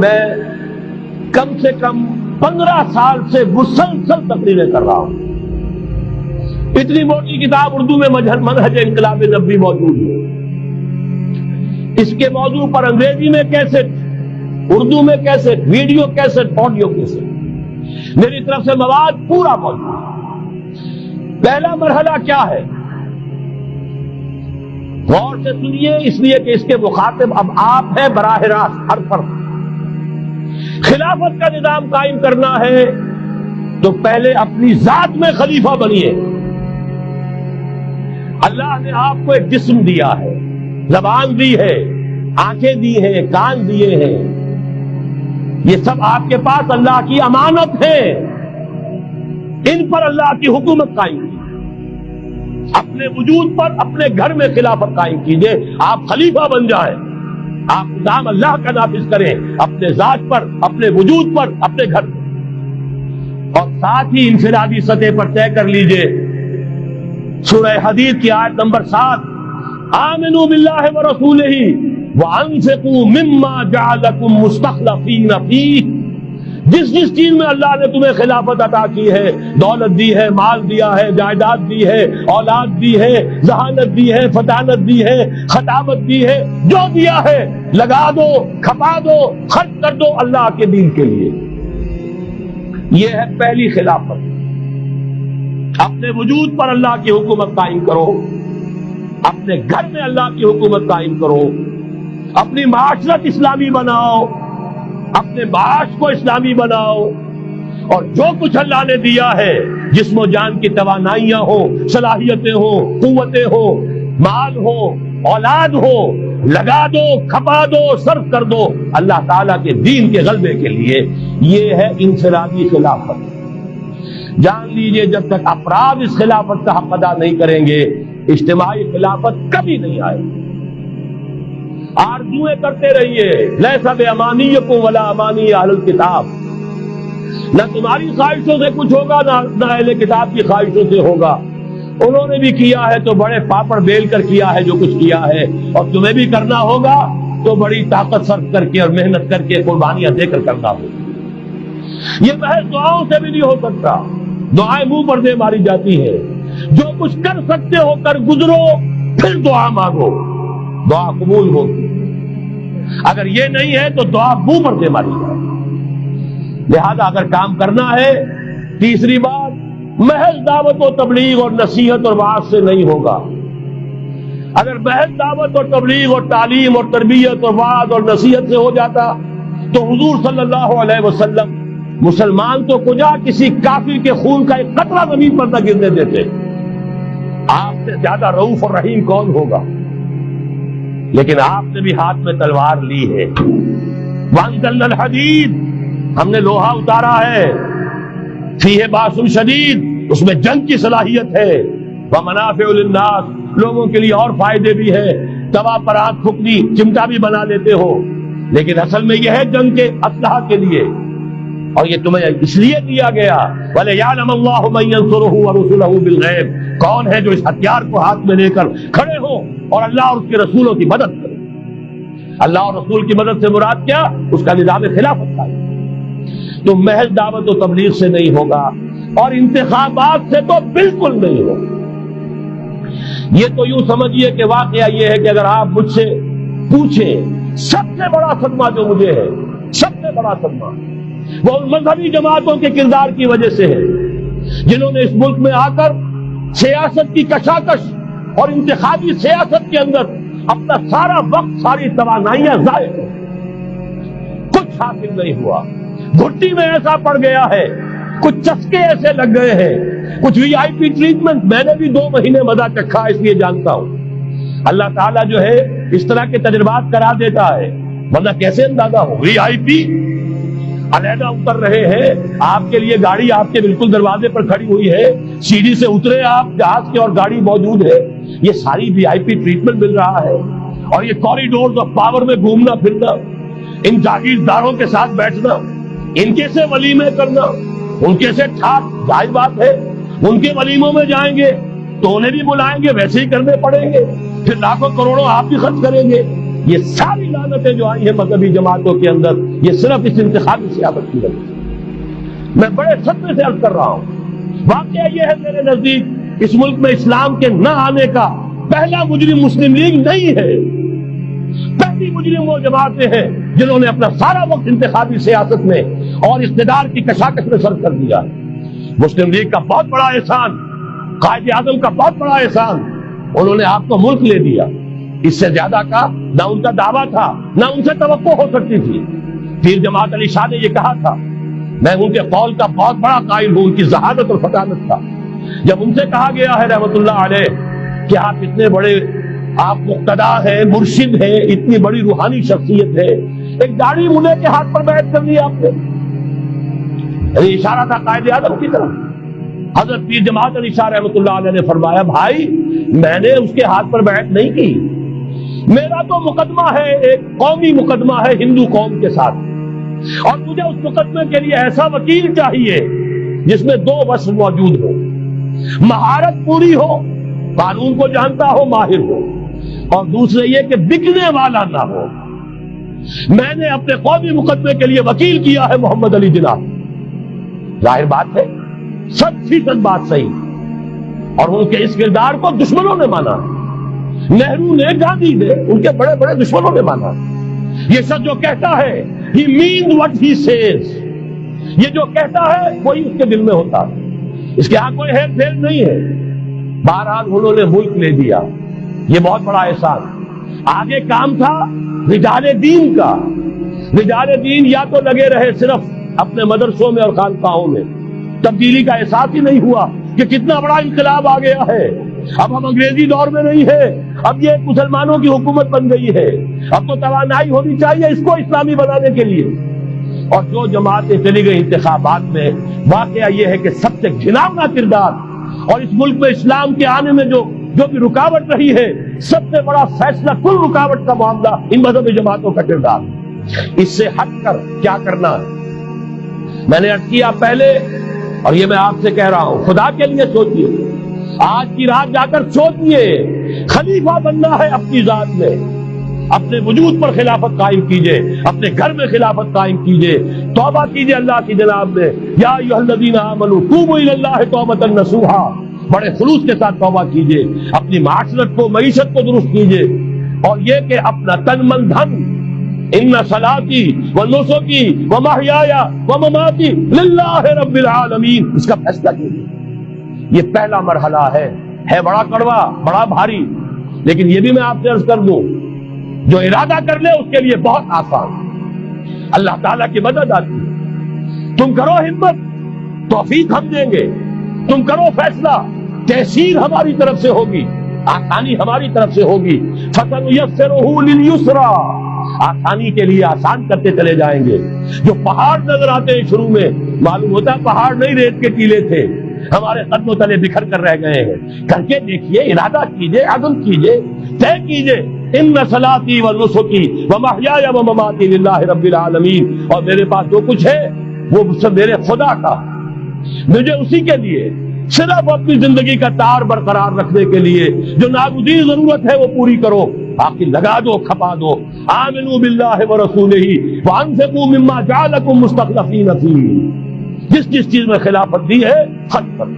میں کم سے کم 15 سال سے مسلسل تقریریں کر رہا ہوں. اتنی موٹی کتاب اردو میں منہج انقلاب نبوی موجود ہے. اس کے موضوع پر انگریزی میں کیسٹ، اردو میں cassette, video cassette, audio cassette, میری طرف سے مواد پورا موجود ہے. پہلا مرحلہ کیا ہے؟ غور سے سنیے، اس لیے کہ اس کے مخاطب اب آپ ہیں براہ راست ہر فرد. خلافت کا نظام قائم کرنا ہے تو پہلے اپنی ذات میں خلیفہ بنیے. اللہ نے آپ کو ایک جسم دیا ہے، زبان دی ہے، آنکھیں دی ہیں، کان دیے ہیں. یہ سب آپ کے پاس اللہ کی امانت ہے. ان پر اللہ کی حکومت قائم کی. اپنے وجود پر اپنے گھر میں خلافت قائم کیجئے. آپ خلیفہ بن جائیں، آپ نظام اللہ کا نافذ کریں اپنے ذات پر، اپنے وجود پر، اپنے گھر پر. اور ساتھ ہی انفرادی سطح پر طے کر لیجئے. سورہ حدید کی آیت نمبر 7، آمنوا باللہ ورسولہ وانفقوا مما جعلکم مستخلفین فیہ. جس چیز میں اللہ نے تمہیں خلافت عطا کی ہے، دولت دی ہے، مال دیا ہے، جائیداد دی ہے، اولاد دی ہے، ذہانت دی ہے، فطانت دی ہے، خطابت دی ہے، جو دیا ہے لگا دو، کھپا دو، خرچ کر دو اللہ کے دین کے لیے. یہ ہے پہلی خلافت. اپنے وجود پر اللہ کی حکومت قائم کرو، اپنے گھر میں اللہ کی حکومت قائم کرو، اپنی معاشرت اسلامی بناؤ، اپنے معاش کو اسلامی بناؤ. اور جو کچھ اللہ نے دیا ہے، جسم و جان کی توانائیاں ہو، صلاحیتیں ہو، قوتیں ہو، مال ہو، اولاد ہو، لگا دو، کھپا دو، صرف کر دو اللہ تعالیٰ کے دین کے غلبے کے لیے. یہ ہے انفرادی خلافت. جان لیجئے جب تک افراد اس خلافت کا حق ادا نہیں کریں گے، اجتماعی خلافت کبھی نہیں آئے. آرزویں کرتے رہیے، لیس بامانیکم ولا امانی اہل الکتاب. نہ تمہاری خواہشوں سے کچھ ہوگا، نہ اہل کتاب کی خواہشوں سے ہوگا. انہوں نے بھی کیا ہے تو بڑے پاپڑ بیل کر کیا ہے جو کچھ کیا ہے، اور تمہیں بھی کرنا ہوگا تو بڑی طاقت صرف کر کے اور محنت کر کے قربانیاں دے کر کرنا ہوگا. یہ محض دعاؤں سے بھی نہیں ہو سکتا. دعائیں منہ پر دے ماری جاتی ہے. جو کچھ کر سکتے ہو کر گزرو، پھر دعا مانگو، دعا قبول ہوگی. اگر یہ نہیں ہے تو دعا منہ پر دے ماری جائے. لہذا اگر کام کرنا ہے، تیسری بات، محض دعوت و تبلیغ اور نصیحت اور وعظ سے نہیں ہوگا. اگر محض دعوت اور تبلیغ اور تعلیم اور تربیت اور وعظ اور نصیحت سے ہو جاتا تو حضور صلی اللہ علیہ وسلم مسلمان تو کجا کسی کافر کے خون کا ایک قطرہ زمین پر نہ گرنے دیتے. آپ سے زیادہ رؤوف اور رحیم کون ہوگا؟ لیکن آپ نے بھی ہاتھ میں تلوار لی ہے. وانزلنا الحدید، ہم نے لوہا اتارا ہے. فیہ باس شدید، اس میں جنگ کی صلاحیت ہے. ومنافع للناس، لوگوں کے لیے اور فائدے بھی ہیں. توا پر آنکھ پھکنی، چمٹا بھی بنا لیتے ہو، لیکن اصل میں یہ ہے جنگ کے اسلحہ کے لیے. اور یہ تمہیں اس لیے دیا گیا وَلِيَعْلَمَ اللَّهُ مَن يَنصُرُهُ وَرُسُلَهُ بِالْغَيْبِ. کون ہے جو اس ہتھیار کو ہاتھ میں لے کر کھڑے ہو اور اللہ اور اس کے رسولوں کی مدد کرے. اللہ اور رسول کی مدد سے مراد کیا؟ اس کا نظام خلافت کا. تو محض دعوت و تبلیغ سے نہیں ہوگا، اور انتخابات سے تو بالکل نہیں ہوگا. یہ تو یوں سمجھیے کہ واقعہ یہ ہے کہ اگر آپ مجھ سے پوچھیں، سب سے بڑا صدمہ جو مجھے ہے، سب سے بڑا صدمہ وہ ان مذہبی جماعتوں کے کردار کی وجہ سے ہے جنہوں نے اس ملک میں آ کر سیاست کی کشاکش اور انتخابی سیاست کے اندر اپنا سارا وقت، ساری توانائیاں ضائع کی. کچھ حاصل نہیں ہوا. گھٹی میں ایسا پڑ گیا ہے، کچھ چسکے ایسے لگ گئے ہیں، کچھ وی آئی پی ٹریٹمنٹ. میں نے بھی 2 مہینے مزہ چکھا، اس لیے جانتا ہوں. اللہ تعالیٰ جو ہے اس طرح کے تجربات کرا دیتا ہے، ورنہ کیسے اندازہ ہو. وی آئی پی علیحدہ اتر رہے ہیں، آپ کے لیے گاڑی آپ کے بالکل دروازے پر کھڑی ہوئی ہے، سیڑھی سے اترے آپ، جہاز کے اور گاڑی موجود ہے. یہ ساری وی آئی پی ٹریٹمنٹ مل رہا ہے. اور یہ کوریڈورز آف پاور میں گھومنا پھرنا، ان جاگیرداروں کے ساتھ بیٹھنا، ان کے سے ولیمے کرنا، ان کے سے ٹھاٹ، ظاہر بات ہے ان کے ولیموں میں جائیں گے تو انہیں بھی بلائیں گے، ویسے ہی کرنے پڑیں گے. پھر لاکھوں کروڑوں آپ بھی خرچ کریں گے. یہ ساری لعنتیں جو آئی ہیں مذہبی جماعتوں کے اندر، یہ صرف اس انتخابی سیاست کی وجہ سے۔ میں بڑے صدمے سے عرض کر رہا ہوں، واقعہ یہ ہے میرے نزدیک اس ملک میں اسلام کے نہ آنے کا پہلا مجرم مسلم لیگ نہیں ہے، پہلی مجرم وہ جماعتیں ہیں جنہوں نے اپنا سارا وقت انتخابی سیاست میں اور اقتدار کی کشاکش میں صرف کر دیا۔ مسلم لیگ کا بہت بڑا احسان، قائد اعظم کا بہت بڑا احسان، انہوں نے آپ کو ملک لے دیا، اس سے زیادہ کا نہ ان کا دعویٰ تھا نہ ان سے توقع ہو سکتی تھی۔ پیر جماعت علی شاہ نے یہ کہا تھا، میں ان کے قول کا بہت بڑا قائل ہوں، ان کی ذہانت اور فطانت کا۔ جب ان سے کہا گیا ہے رحمت اللہ علیہ کہ آپ اتنے بڑے آپ مقتدا ہیں، مرشد ہیں، اتنی بڑی روحانی شخصیت ہے، ایک داڑھی مولے کے ہاتھ پر بیعت کر لی آپ نے، یعنی اشارہ تھا قائد اعظم کی طرف۔ حضرت پیر جماعت علی شاہ رحمۃ اللہ علیہ نے فرمایا، بھائی میں نے اس کے ہاتھ پر بیعت نہیں کی، میرا تو مقدمہ ہے، ایک قومی مقدمہ ہے ہندو قوم کے ساتھ، اور مجھے اس مقدمے کے لیے ایسا وکیل چاہیے جس میں دو وصف موجود ہو، مہارت پوری ہو، قانون کو جانتا ہو، ماہر ہو، اور دوسرے یہ کہ بکنے والا نہ ہو۔ میں نے اپنے قومی مقدمے کے لیے وکیل کیا ہے محمد علی جناح۔ ظاہر بات ہے 100% بات صحیح، اور ان کے اس کردار کو دشمنوں نے مانا، نہرو نے، گاندھی نے، ان کے بڑے بڑے دشمنوں نے مانا۔ یہ شخص جو کہتا ہے he means what he says، یہ جو کہتا ہے وہی اس کے دل میں ہوتا ہے، اس کے ہاں کوئی ہیر پھیر نہیں ہے۔ بہرحال انہوں نے ملک لے دیا، یہ بہت بڑا احسان۔ آگے کام تھا رجال دین کا، رجال دین یا تو لگے رہے صرف اپنے مدرسوں میں اور خانقاہوں میں، تبدیلی کا احساس ہی نہیں ہوا کہ کتنا بڑا انقلاب آ گیا ہے، اب ہم انگریزی دور میں نہیں ہے، اب یہ مسلمانوں کی حکومت بن گئی ہے، اب تو توانائی ہونی چاہیے اس کو اسلامی بنانے کے لیے۔ اور جو جماعتیں چلی گئی انتخابات میں، واقعہ یہ ہے کہ سب سے گھناؤنا کردار اور اس ملک میں اسلام کے آنے میں جو بھی رکاوٹ رہی ہے، سب سے بڑا فیصلہ کل رکاوٹ کا معاملہ ان مذہبی جماعتوں کا کردار۔ اس سے ہٹ کر کیا کرنا ہے، میں نے عرض کیا پہلے، اور یہ میں آپ سے کہہ رہا ہوں، خدا کے لیے سوچئے، آج کی رات جا کر سوچئے، خلیفہ بننا ہے اپنی ذات میں، اپنے وجود پر خلافت قائم کیجئے، اپنے گھر میں خلافت قائم کیجئے، توبہ کیجئے اللہ کی جناب میں، یا ایھا الذین آمنوا توبوا الی اللہ توبۃ نصوحا، بڑے خلوص کے ساتھ توبہ کیجئے، اپنی معاشرت کو، معیشت کو درست کیجئے، اور یہ کہ اپنا تن من دھن، ان صلاتی و نسکی و محیای و مماتی للہ رب العالمین، اس کا فیصلہ کیجئے۔ یہ پہلا مرحلہ ہے بڑا کڑوا، بڑا بھاری، لیکن یہ بھی میں آپ سے عرض کر دوں، جو ارادہ کر لے اس کے لیے بہت آسان، اللہ تعالیٰ کی مدد آتی ہے۔ تم کرو ہمت، توفیق ہم دیں گے، تم کرو فیصلہ، تحصیل ہماری طرف سے ہوگی، آسانی ہماری طرف سے ہوگی، فَسَنُيَسِّرُهُ لِلْيُسْرَىٰ، آسانی کے لیے آسان کرتے چلے جائیں گے۔ جو پہاڑ نظر آتے ہیں شروع میں، معلوم ہوتا ہے پہاڑ نہیں، ریت کے ٹیلے تھے، ہمارے قدموں تلے بکھر کر رہ گئے ہیں۔ کر کے دیکھیے، ارادہ کیجئے، عزم کیجئے، طے کیجئے، ان صلاتی و نسکی و محیای و مماتی للہ رب العالمین، اور میرے پاس جو کچھ ہے وہ میرے خدا کا، مجھے اسی کے لیے صرف اپنی زندگی کا تار برقرار رکھنے کے لیے جو ناگزیر ضرورت ہے وہ پوری کرو، باقی لگا دو، کھپا دو۔ آمنوا باللہ ورسولہ وانفقوا مما جعلکم مستخلفین فیہ، جس چیز میں خلافت دی ہے خرچ کرو۔